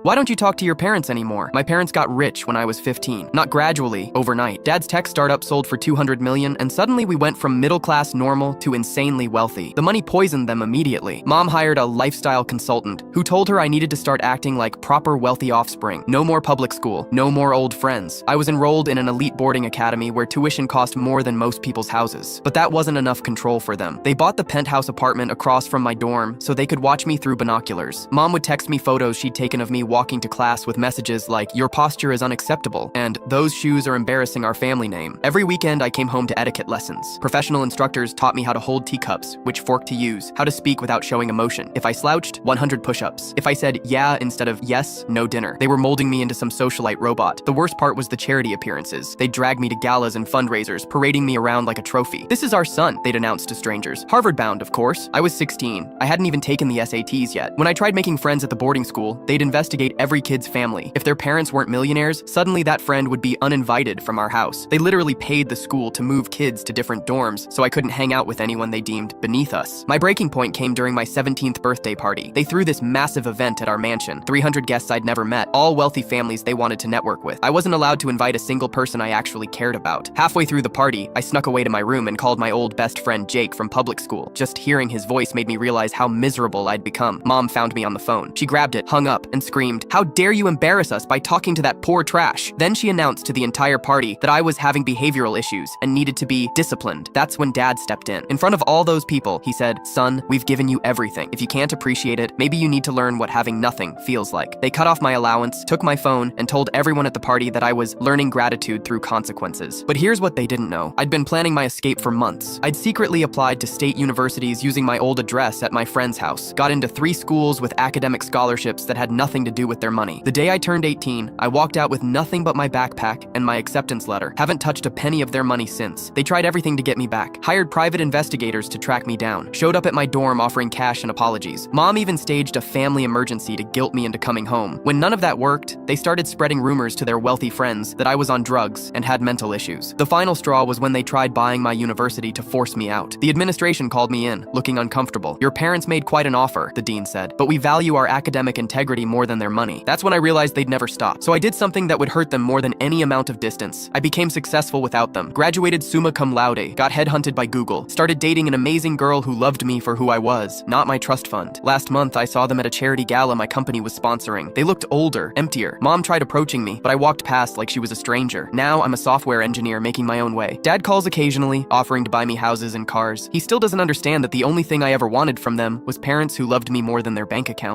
Why don't you talk to your parents anymore? My parents got rich when I was 15. Not gradually, overnight. Dad's tech startup sold for $200 million, and suddenly we went from middle-class normal to insanely wealthy. The money poisoned them immediately. Mom hired a lifestyle consultant who told her I needed to start acting like proper wealthy offspring. No more public school, no more old friends. I was enrolled in an elite boarding academy where tuition cost more than most people's houses. But that wasn't enough control for them. They bought the penthouse apartment across from my dorm so they could watch me through binoculars. Mom would text me photos she'd taken of me walking to class with messages like, "Your posture is unacceptable," and "Those shoes are embarrassing our family name." Every weekend I came home to etiquette lessons. Professional instructors taught me how to hold teacups, which fork to use, how to speak without showing emotion. If I slouched, 100 push-ups. If I said yeah instead of yes, no dinner. They were molding me into some socialite robot. The worst part was the charity appearances. They'd drag me to galas and fundraisers, parading me around like a trophy. "This is our son," they'd announce to strangers. Harvard-bound, of course. I was 16. I hadn't even taken the SATs yet. When I tried making friends at the boarding school, they'd investigate every kid's family. If their parents weren't millionaires, suddenly that friend would be uninvited from our house. They literally paid the school to move kids to different dorms, so I couldn't hang out with anyone they deemed beneath us. My breaking point came during my 17th birthday party. They threw this massive event at our mansion. 300 guests I'd never met, all wealthy families they wanted to network with. I wasn't allowed to invite a single person I actually cared about. Halfway through the party, I snuck away to my room and called my old best friend Jake from public school. Just hearing his voice made me realize how miserable I'd become. Mom found me on the phone. She grabbed it, hung up, and screamed, "How dare you embarrass us by talking to that poor trash?" Then she announced to the entire party that I was having behavioral issues and needed to be disciplined. That's when Dad stepped in. In front of all those people, he said, "Son, we've given you everything. If you can't appreciate it, maybe you need to learn what having nothing feels like." They cut off my allowance, took my phone, and told everyone at the party that I was learning gratitude through consequences. But here's what they didn't know. I'd been planning my escape for months. I'd secretly applied to state universities using my old address at my friend's house, got into 3 schools with academic scholarships that had nothing to do with their money. The day I turned 18, I walked out with nothing but my backpack and my acceptance letter. Haven't touched a penny of their money since. They tried everything to get me back. Hired private investigators to track me down. Showed up at my dorm offering cash and apologies. Mom even staged a family emergency to guilt me into coming home. When none of that worked, they started spreading rumors to their wealthy friends that I was on drugs and had mental issues. The final straw was when they tried buying my university to force me out. The administration called me in, looking uncomfortable. "Your parents made quite an offer," the dean said, "but we value our academic integrity more than their money." That's when I realized they'd never stop. So I did something that would hurt them more than any amount of distance. I became successful without them. Graduated summa cum laude, got headhunted by Google, started dating an amazing girl who loved me for who I was, not my trust fund. Last month, I saw them at a charity gala my company was sponsoring. They looked older, emptier. Mom tried approaching me, but I walked past like she was a stranger. Now I'm a software engineer making my own way. Dad calls occasionally, offering to buy me houses and cars. He still doesn't understand that the only thing I ever wanted from them was parents who loved me more than their bank account.